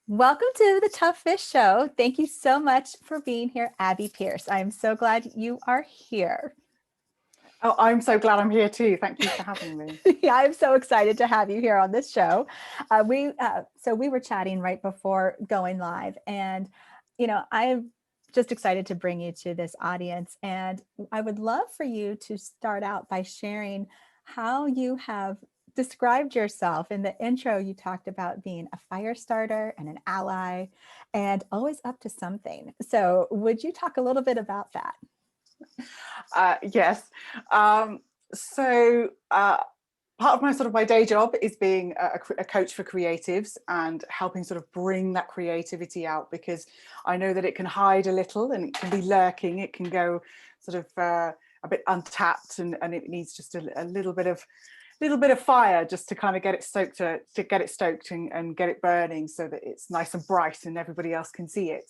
Welcome to the TufFish Show. Thank you so much for being here, Abbie Pierce. I'm so glad you are here. Oh, I'm so glad I'm here too. Thank you for having me. Yeah, I'm so excited to have you here on this show. So we were chatting right before going live, and I'm just excited to bring you to this audience. And I would love for you to start out by sharing how you have described yourself. In the intro, you talked about being a fire starter and an ally and always up to something. So would you talk a little bit about that? Yes. So part of my day job is being a coach for creatives and helping sort of bring that creativity out, because I know that it can hide a little and it can be lurking. It can go sort of a bit untapped, and it needs just a little bit of fire just to kind of get it stoked to get it stoked and get it burning so that it's nice and bright and everybody else can see it.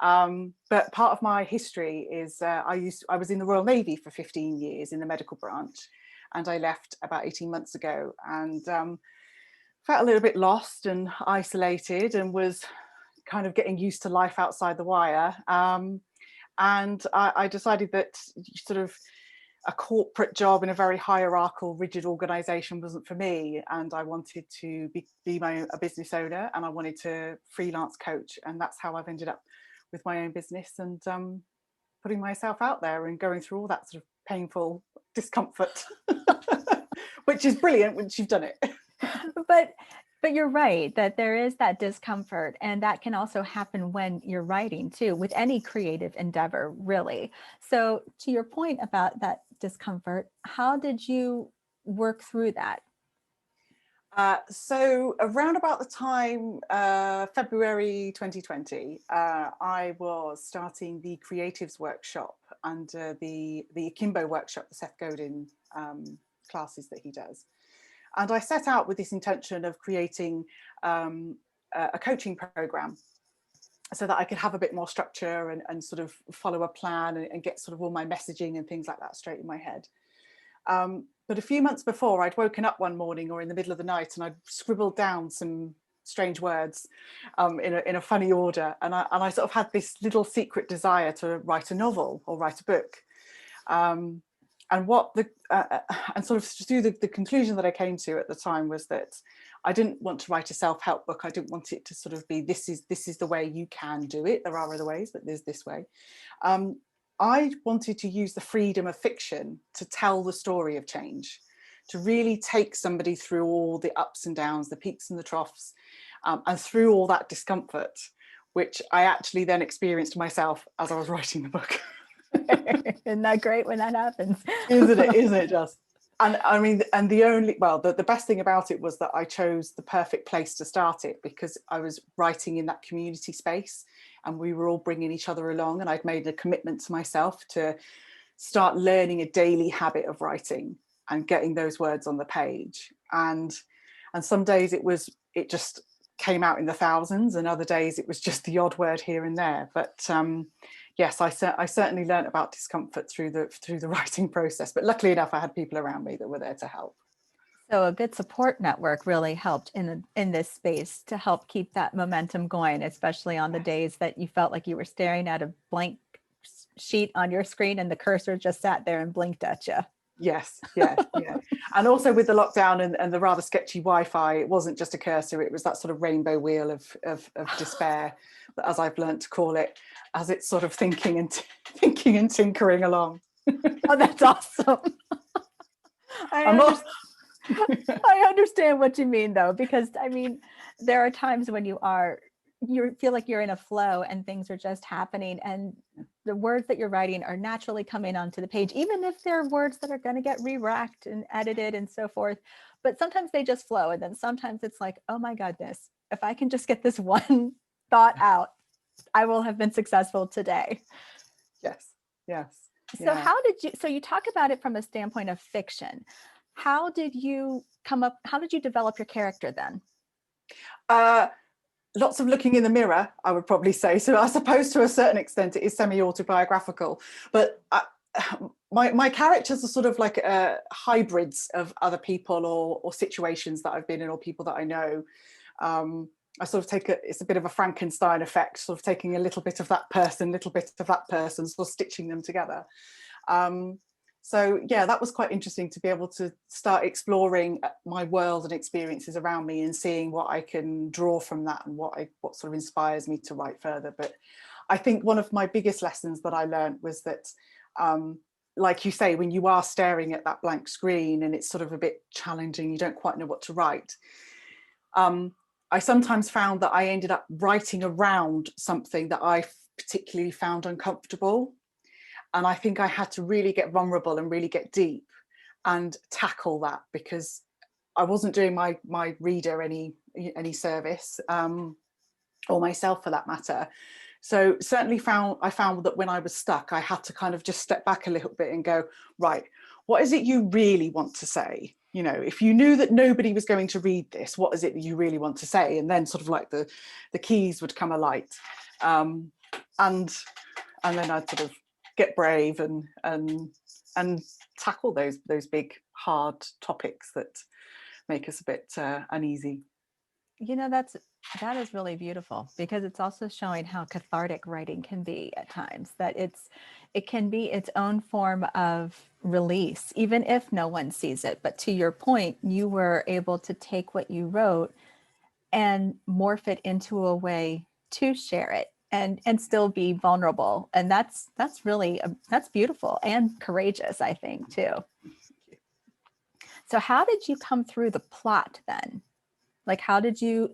But part of my history is I was in the Royal Navy for 15 years in the medical branch, and I left about 18 months ago, and felt a little bit lost and isolated and was kind of getting used to life outside the wire. And I decided that sort of a corporate job in a very hierarchical, rigid organization wasn't for me, and I wanted to be a business owner, and I wanted to freelance coach, and that's how I've ended up with my own business and putting myself out there and going through all that sort of painful discomfort, which is brilliant once you've done it. But you're right that there is that discomfort, and that can also happen when you're writing too, with any creative endeavor, really. So to your point about that discomfort, how did you work through that? So around about the time, February 2020, I was starting the creatives workshop under the Akimbo workshop, the Seth Godin classes that he does. And I set out with this intention of creating a coaching program so that I could have a bit more structure and sort of follow a plan and get sort of all my messaging and things like that straight in my head. But a few months before, I'd woken up one morning or in the middle of the night and I'd scribbled down some strange words in a funny order. And I sort of had this little secret desire to write a novel or write a book. And sort of through the conclusion that I came to at the time was that I didn't want to write a self-help book. I didn't want it to sort of be, this is the way you can do it. There are other ways, but there's this way. I wanted to use the freedom of fiction to tell the story of change, to really take somebody through all the ups and downs, the peaks and the troughs, and through all that discomfort, which I actually then experienced myself as I was writing the book. Isn't that great when that happens? Isn't it? Isn't it just? And I mean, and the best thing about it was that I chose the perfect place to start it, because I was writing in that community space and we were all bringing each other along, and I'd made a commitment to myself to start learning a daily habit of writing and getting those words on the page. And some days it just came out in the thousands, and other days it was just the odd word here and there. But yes, I certainly learned about discomfort through the writing process. But luckily enough, I had people around me that were there to help. So a good support network really helped in this space to help keep that momentum going, especially on the days that you felt like you were staring at a blank sheet on your screen and the cursor just sat there and blinked at you. Yes, yeah. And also with the lockdown and the rather sketchy Wi-Fi, it wasn't just a cursor, it was that sort of rainbow wheel of despair, as I've learned to call it, as it's sort of thinking and tinkering along. Oh, that's awesome. I understand what you mean, though, because I mean, there are times when you feel like you're in a flow and things are just happening, and the words that you're writing are naturally coming onto the page, even if they're words that are going to get re-racked and edited and so forth. But sometimes they just flow, and then sometimes it's like, oh my goodness, if I can just get this one thought out, I will have been successful today. Yes. So so you talk about it from a standpoint of fiction. How did you develop your character then? Lots of looking in the mirror, I would probably say. So I suppose to a certain extent it is semi-autobiographical, but my characters are sort of like hybrids of other people or situations that I've been in or people that I know. I sort of take it's a bit of a Frankenstein effect, sort of taking a little bit of that person, little bit of that person, sort of stitching them together. So yeah, that was quite interesting to be able to start exploring my world and experiences around me and seeing what I can draw from that and what sort of inspires me to write further. But I think one of my biggest lessons that I learned was that, like you say, when you are staring at that blank screen and it's sort of a bit challenging, you don't quite know what to write. I sometimes found that I ended up writing around something that I particularly found uncomfortable. And I think I had to really get vulnerable and really get deep and tackle that, because I wasn't doing my reader any service, or myself for that matter. So certainly I found that when I was stuck, I had to kind of just step back a little bit and go, right, what is it you really want to say? You know, if you knew that nobody was going to read this, what is it that you really want to say? And then sort of like the keys would come alight. And then I'd sort of get brave and tackle those big hard topics that make us a bit uneasy. You know, that is really beautiful, because it's also showing how cathartic writing can be at times, that it can be its own form of release, even if no one sees it. But to your point, you were able to take what you wrote and morph it into a way to share it and still be vulnerable. And that's really that's beautiful and courageous, I think, too. So how did you come through the plot then? Like, how did you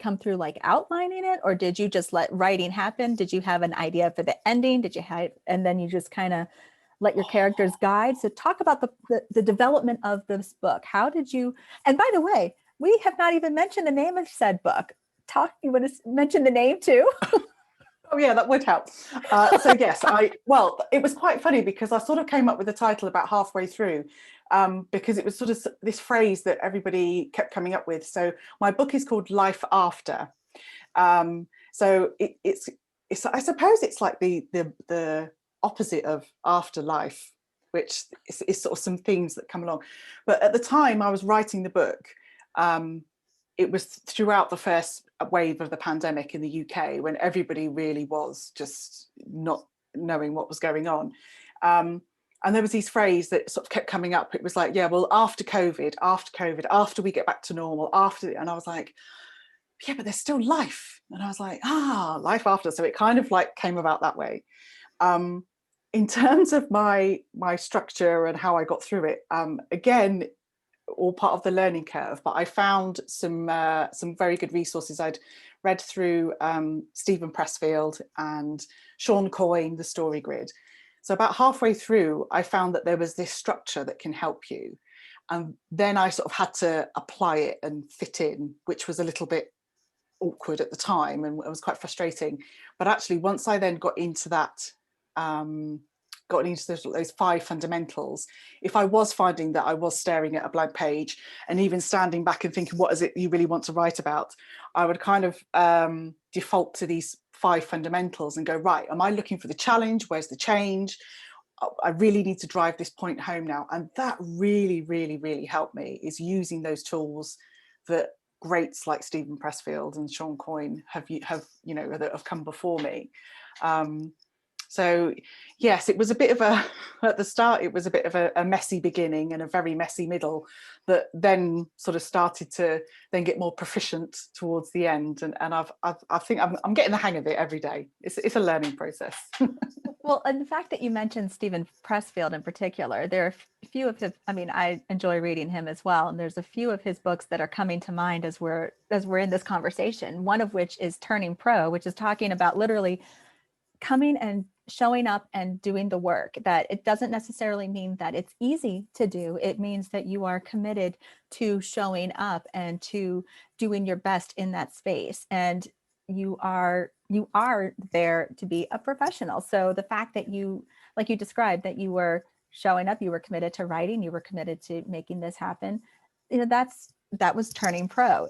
come through like outlining it, or did you just let writing happen? Did you have an idea for the ending? Did you have, and then you just kind of let your characters guide? So talk about the development of this book. How did you, and by the way, we have not even mentioned the name of said book. You want to mention the name too? Oh yeah, that would help. So yes, well, it was quite funny because I sort of came up with the title about halfway through, because it was sort of this phrase that everybody kept coming up with. So my book is called Life After. So it's I suppose it's like the opposite of afterlife, which is sort of some themes that come along. But at the time I was writing the book, it was throughout the first wave of the pandemic in the UK, when everybody really was just not knowing what was going on. And there was this phrase that sort of kept coming up. It was like, yeah, well, after COVID, after we get back to normal, and I was like, yeah, but there's still life. And I was like, life after. So it kind of like came about that way. In terms of my structure and how I got through it, again, all part of the learning curve, but I found some very good resources. I'd read through Stephen Pressfield and Sean Coyne, The Story Grid. So about halfway through, I found that there was this structure that can help you. And then I sort of had to apply it and fit in, which was a little bit awkward at the time and it was quite frustrating. But actually, once I then got into that, got into those 5 fundamentals, if I was finding that I was staring at a blank page and even standing back and thinking, what is it you really want to write about, I would kind of default to these 5 fundamentals and go, right, am I looking for the challenge? Where's the change? I really need to drive this point home now. And that really, really, really helped me, is using those tools that greats like Stephen Pressfield and Sean Coyne have that have come before me. So yes, it was a bit of at the start, it was a bit of a messy beginning and a very messy middle that then sort of started to then get more proficient towards the end. And I think I'm getting the hang of it every day. It's a learning process. Well, and the fact that you mentioned Stephen Pressfield in particular, there are a few of his, I mean, I enjoy reading him as well. And there's a few of his books that are coming to mind as we're in this conversation, one of which is Turning Pro, which is talking about literally coming and showing up and doing the work. That it doesn't necessarily mean that it's easy to do. It means that you are committed to showing up and to doing your best in that space. And you are there to be a professional. So the fact that you, like you described, that you were showing up, you were committed to writing, you were committed to making this happen, that was Turning Pro,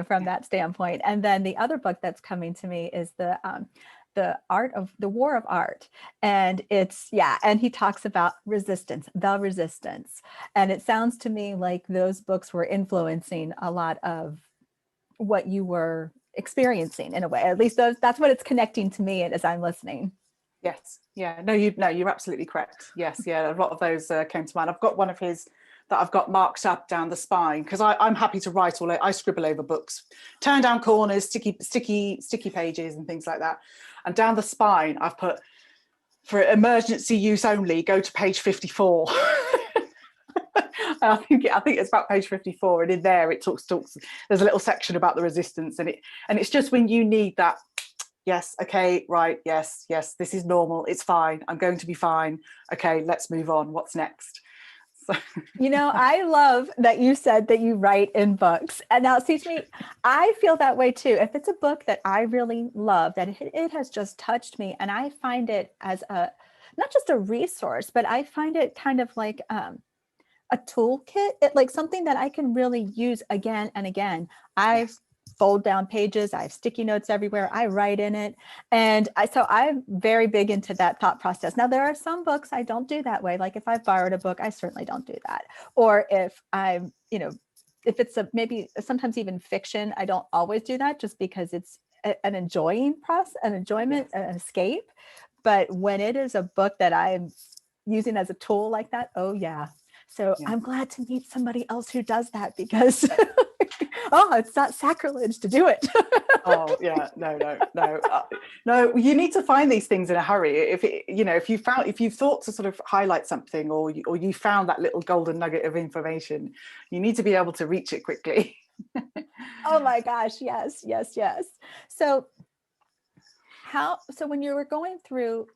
from that standpoint. And then the other book that's coming to me is the War of Art. And and he talks about the resistance. And it sounds to me like those books were influencing a lot of what you were experiencing in a way. At least that's what it's connecting to me as I'm listening. Yes. Yeah. No, you're absolutely correct. Yes. Yeah. A lot of those came to mind. I've got one of his that I've got marked up down the spine because I'm happy to write I scribble over books, turn down corners, sticky pages and things like that. And down the spine, I've put, for emergency use only, go to page 54. I think it's about page 54, and in there it talks. There's a little section about the resistance, and it's just when you need that. Yes, okay, right, yes, this is normal, it's fine, I'm going to be fine. Okay, let's move on. What's next? So. You know, I love that you said that you write in books. And now, see, to me, I feel that way too. If it's a book that I really love, that it has just touched me, and I find it as not just a resource, but I find it kind of like a toolkit, like something that I can really use again and again. I've fold down pages, I have sticky notes everywhere, I write in it. And so I'm very big into that thought process. Now, there are some books I don't do that way. Like if I've borrowed a book, I certainly don't do that. Or if I'm, if it's maybe sometimes even fiction, I don't always do that just because it's an enjoyment, an escape. But when it is a book that I'm using as a tool like that, oh yeah. So I'm glad to meet somebody else who does that, because it's not sacrilege to do it. Oh yeah, no. You need to find these things in a hurry. If you've thought to sort of highlight something, or you found that little golden nugget of information, you need to be able to reach it quickly. Oh my gosh, yes. So when you were going through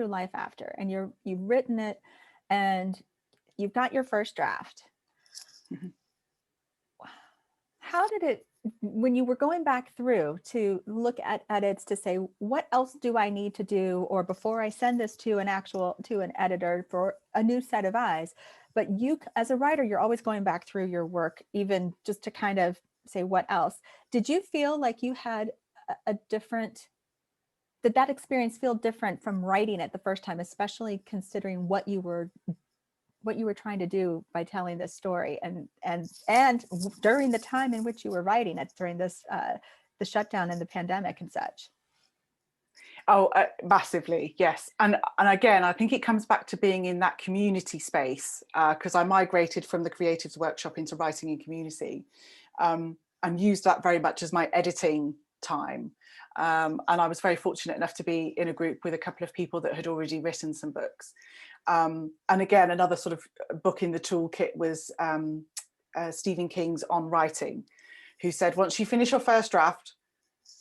life after, and you've written it, and you've got your first draft. Mm-hmm. How did it, when you were going back through to look at edits to say, what else do I need to do? Or before I send this to an editor for a new set of eyes. But you, as a writer, you're always going back through your work, even just to kind of say, what else? Did you feel like you had did that experience feel different from writing it the first time, especially considering what you were trying to do by telling this story, and during the time in which you were writing it, during this the shutdown and the pandemic and such? Oh, massively, yes. And again, I think it comes back to being in that community space, because I migrated from the creatives workshop into writing in community, and used that very much as my editing time. And I was very fortunate enough to be in a group with a couple of people that had already written some books. And again, another sort of book in the toolkit was Stephen King's On Writing, who said, once you finish your first draft,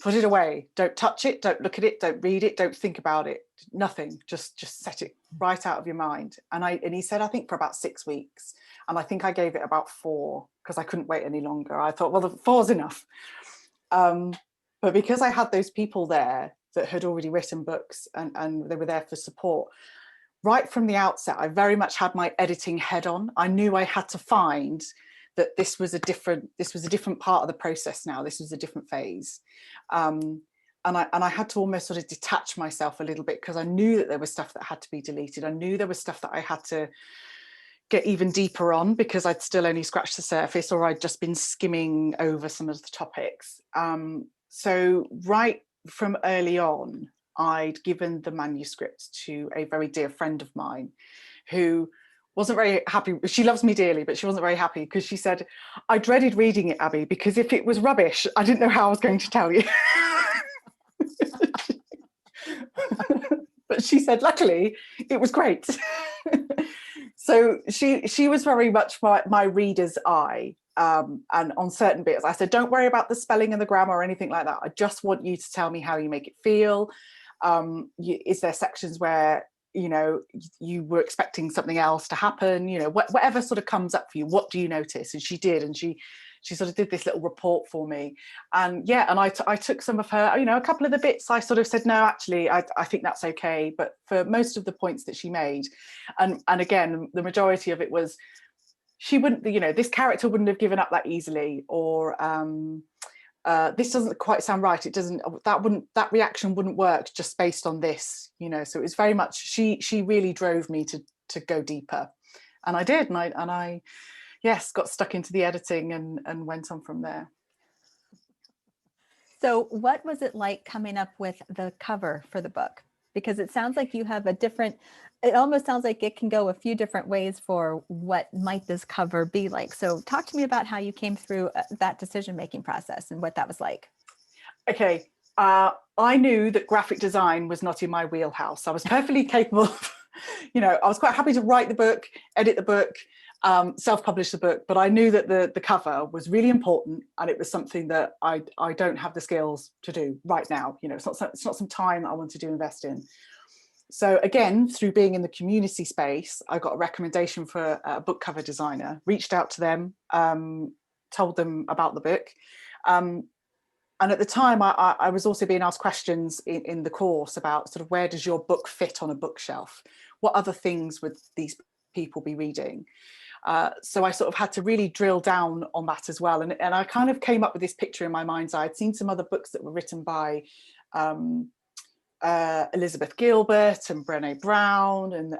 put it away. Don't touch it. Don't look at it. Don't read it. Don't think about it. Nothing. Just set it right out of your mind. And he said, I think for about 6 weeks. And I think I gave it about 4 because I couldn't wait any longer. I thought, well, the 4's enough. But because I had those people there that had already written books, and they were there for support, right from the outset, I very much had my editing head on. I knew I had to find that this was a different part of the process now. This was a different phase. And I had to almost sort of detach myself a little bit, because I knew that there was stuff that had to be deleted. I knew there was stuff that I had to get even deeper on, because I'd still only scratched the surface, or I'd just been skimming over some of the topics. So right from early on, I'd given the manuscript to a very dear friend of mine who wasn't very happy. She loves me dearly, but she wasn't very happy, because she said, I dreaded reading it, Abbie, because if it was rubbish, I didn't know how I was going to tell you. But she said, luckily, it was great. So she was very much my reader's eye. And on certain bits, I said, don't worry about the spelling and the grammar or anything like that. I just want you to tell me how you make it feel. Is there sections where, you were expecting something else to happen? Whatever sort of comes up for you, what do you notice? And she did. And she sort of did this little report for me. And I took some of her, a couple of the bits I sort of said, no, actually, I think that's okay. But for most of the points that she made, and again, the majority of it was, she wouldn't, this character wouldn't have given up that easily, or this doesn't quite sound right. It doesn't, that reaction wouldn't work just based on this, so it was very much, she really drove me to go deeper. And I did, and I yes, got stuck into the editing and went on from there. So what was it like coming up with the cover for the book? Because it sounds like you have a different, it almost sounds like it can go a few different ways for what might this cover be like. So talk to me about how you came through that decision-making process and what that was like. Okay. I knew that graphic design was not in my wheelhouse. I was perfectly capable of, I was quite happy to write the book, edit the book, self-publish the book, but I knew that the cover was really important, and it was something that I don't have the skills to do right now. It's not some time I wanted to invest in. So again, through being in the community space, I got a recommendation for a book cover designer, reached out to them, told them about the book. And at the time, I was also being asked questions in the course about sort of where does your book fit on a bookshelf? What other things would these people be reading? So I sort of had to really drill down on that as well. And I kind of came up with this picture in my mind's eye. I'd seen some other books that were written by Elizabeth Gilbert and Brené Brown and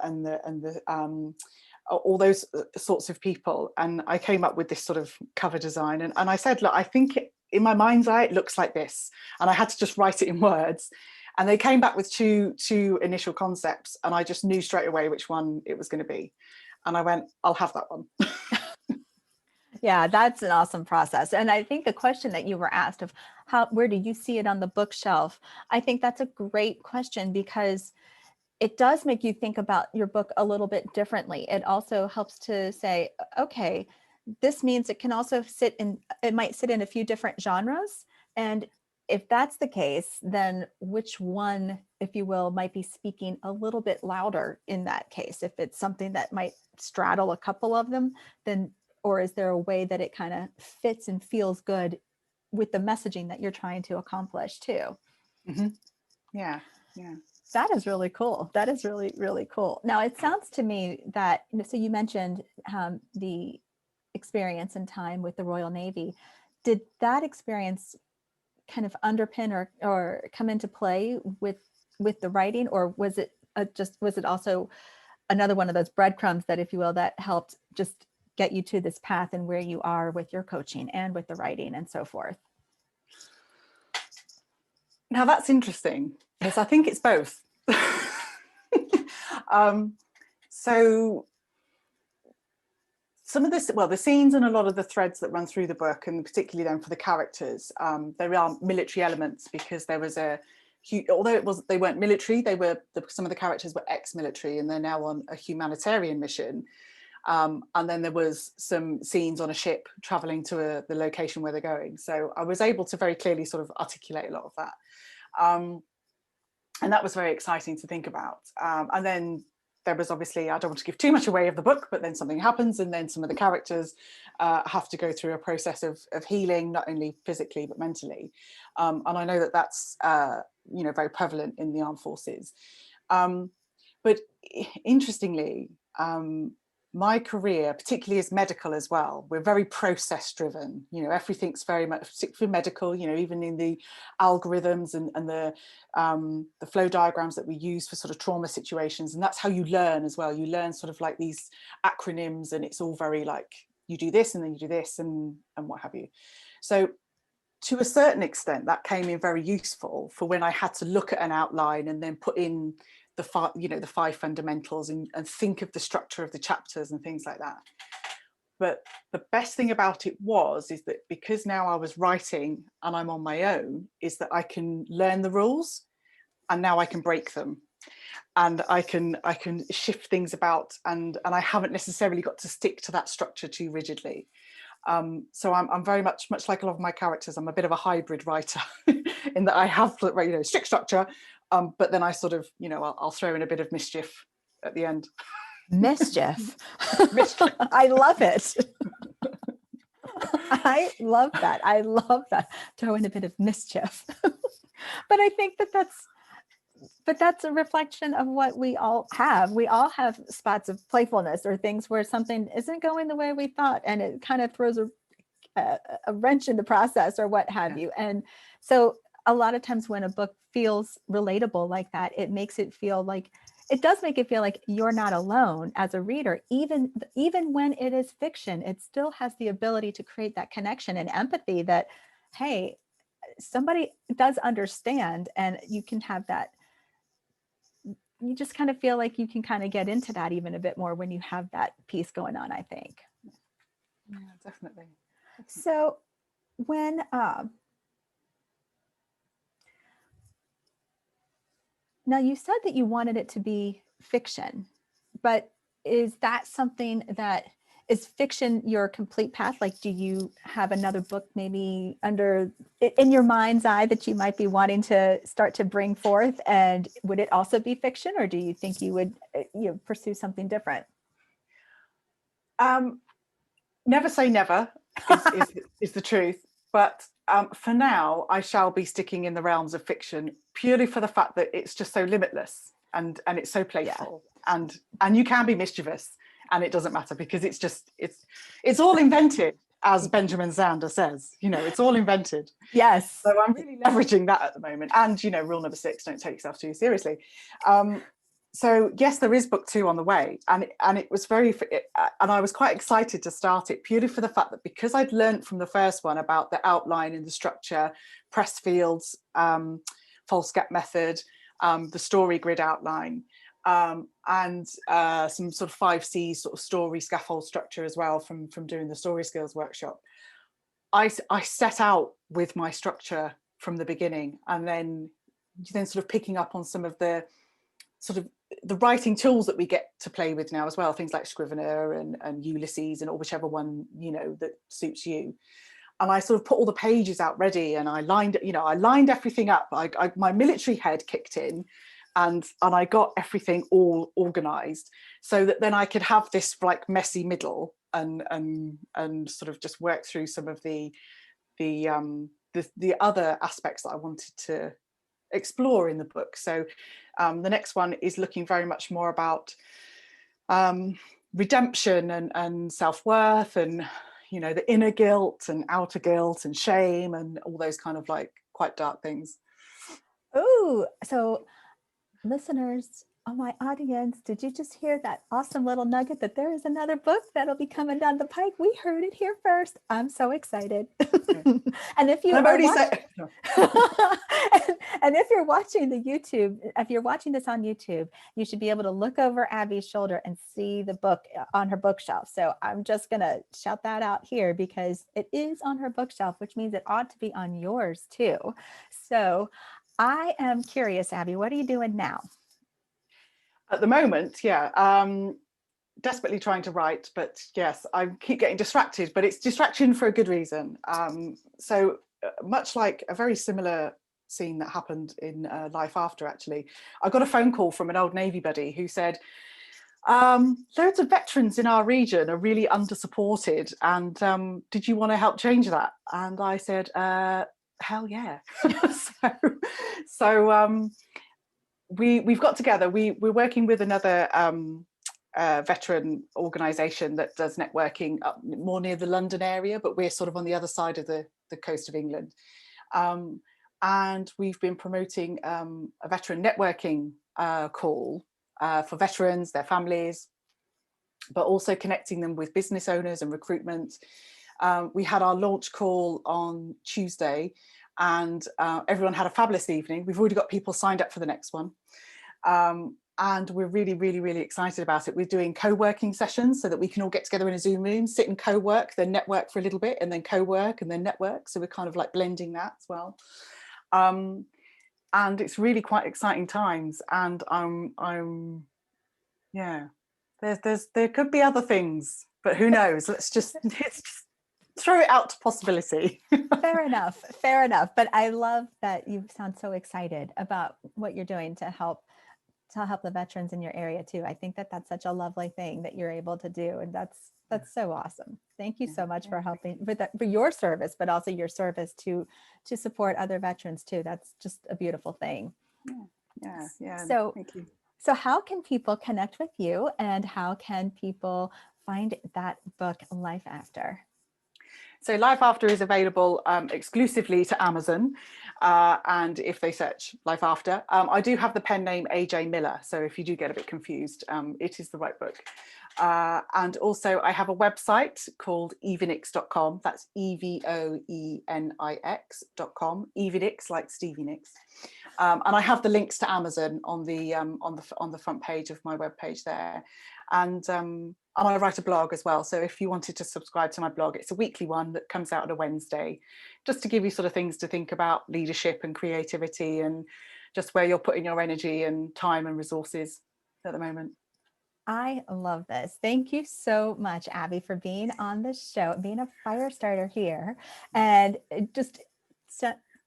all those sorts of people. And I came up with this sort of cover design. And I said, look, I think in my mind's eye, it looks like this. And I had to just write it in words. And they came back with two initial concepts. And I just knew straight away which one it was going to be. And I went, I'll have that one. Yeah, that's an awesome process. And I think the question that you were asked of where do you see it on the bookshelf? I think that's a great question, because it does make you think about your book a little bit differently. It also helps to say, okay, this means it can also it might sit in a few different genres. And if that's the case, then which one, if you will, might be speaking a little bit louder in that case? If it's something that might straddle a couple of them, then, or is there a way that it kind of fits and feels good with the messaging that you're trying to accomplish too? Mm-hmm. Yeah. That is really cool. That is really, really cool. Now, it sounds to me that, so you mentioned the experience and time with the Royal Navy. Did that experience kind of underpin or come into play with the writing, or was it was it also another one of those breadcrumbs that, if you will, that helped just get you to this path and where you are with your coaching and with the writing and so forth? Now that's interesting, because I think it's both. So some of this, well, the scenes and a lot of the threads that run through the book, and particularly then for the characters, there are military elements, because there was although they weren't military, some of the characters were ex-military, and they're now on a humanitarian mission. And then there was some scenes on a ship traveling to the location where they're going. So I was able to very clearly sort of articulate a lot of that. And that was very exciting to think about. And then there was obviously, I don't want to give too much away of the book, but then something happens, and then some of the characters have to go through a process of healing, not only physically, but mentally. And I know that that's, very prevalent in the armed forces. But interestingly, my career, particularly as medical as well, we're very process driven. Everything's very much, particularly medical, even in the algorithms and the flow diagrams that we use for sort of trauma situations. And that's how you learn as well. You learn sort of like these acronyms, and it's all very like, you do this and then you do this and what have you. So to a certain extent, that came in very useful for when I had to look at an outline and then put in the 5 fundamentals and think of the structure of the chapters and things like that. But the best thing about it is that because now I was writing and I'm on my own, is that I can learn the rules, and now I can break them, and I can shift things about, and I haven't necessarily got to stick to that structure too rigidly. So I'm very much like a lot of my characters, I'm a bit of a hybrid writer in that I have strict structure, but then I sort of, I'll throw in a bit of mischief at the end. Mischief. I love it. I love that. I love that. Throw in a bit of mischief. But I think that's a reflection of what we all have. We all have spots of playfulness or things where something isn't going the way we thought, and it kind of throws a wrench in the process or what have you. And so a lot of times when a book feels relatable like that, it makes it feel like it does make it feel like you're not alone as a reader, even when it is fiction. It still has the ability to create that connection and empathy that, hey, somebody does understand, and you can have that. You just kind of feel like you can kind of get into that even a bit more when you have that piece going on, I think. Yeah, definitely. So when now you said that you wanted it to be fiction, but is that something that is fiction your complete path? Like, do you have another book maybe under in your mind's eye that you might be wanting to start to bring forth? And would it also be fiction, or do you think you would pursue something different? Never say never is the truth. But for now, I shall be sticking in the realms of fiction purely for the fact that it's just so limitless and it's so playful, and you can be mischievous, and it doesn't matter because it's all invented, as Benjamin Zander says. It's all invented. Yes. So I'm really leveraging that at the moment. And rule number 6: don't take yourself too seriously. So yes, there is book 2 on the way, and it was and I was quite excited to start it purely for the fact that because I'd learned from the first one about the outline and the structure, press fields, false gap method, the story grid outline, and some sort of 5C sort of story scaffold structure as well from doing the story skills workshop. I set out with my structure from the beginning, and then sort of picking up on some of the sort of the writing tools that we get to play with now as well, things like Scrivener and Ulysses, or whichever one that suits you. And I sort of put all the pages out ready, and I lined everything up. My military head kicked in, and I got everything all organized so that then I could have this like messy middle and sort of just work through some of the other aspects that I wanted to explore in the book. So the next one is looking very much more about redemption and self-worth, and the inner guilt and outer guilt and shame and all those kind of like quite dark things. Oh, so listeners, oh, my audience, did you just hear that awesome little nugget that there is another book that'll be coming down the pike? We heard it here first. I'm so excited. And if you are and if you're watching the YouTube, if you're watching this on YouTube, you should be able to look over Abbie's shoulder and see the book on her bookshelf. So I'm just going to shout that out here because it is on her bookshelf, which means it ought to be on yours too. So I am curious, Abbie, what are you doing now? At the moment, desperately trying to write, but yes, I keep getting distracted, but it's distraction for a good reason. So much like a very similar scene that happened in Life After, actually, I got a phone call from an old Navy buddy who said, loads of veterans in our region are really under-supported, and did you want to help change that? And I said, hell yeah. so we've got together, we're working with another veteran organisation that does networking up more near the London area, but we're sort of on the other side of the coast of England. And we've been promoting a veteran networking call for veterans, their families, but also connecting them with business owners and recruitment. We had our launch call on Tuesday, and everyone had a fabulous evening. We've already got people signed up for the next one. And we're really, really, really excited about it. We're doing co-working sessions so that we can all get together in a Zoom room, sit and co-work, then network for a little bit, and then co-work and then network. So we're kind of like blending that as well. And it's really quite exciting times. And there could be other things, but who knows? Let's just throw it out to possibility. Fair enough. But I love that you sound so excited about what you're doing to help the veterans in your area too. I think that that's such a lovely thing that you're able to do, and that's so awesome. Thank you so much for helping for your service, but also your service to support other veterans too. That's just a beautiful thing. Yeah. So thank you. So how can people connect with you, and how can people find that book, Life After? So Life After is available exclusively to Amazon. And if they search Life After, I do have the pen name AJ Miller. So if you do get a bit confused, it is the right book. And also I have a website called evenix.com. That's EVOENIX.com. Evenix, like Stevie Nicks. And I have the links to Amazon on the front page of my webpage there. And I write a blog as well. So if you wanted to subscribe to my blog, it's a weekly one that comes out on a Wednesday, just to give you sort of things to think about leadership and creativity and just where you're putting your energy and time and resources at the moment. I love this. Thank you so much, Abbie, for being on the show, being a fire starter here, and just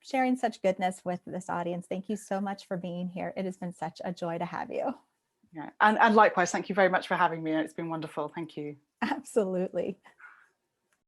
sharing such goodness with this audience. Thank you so much for being here. It has been such a joy to have you. Yeah, and likewise, thank you very much for having me. It's been wonderful. Thank you. Absolutely.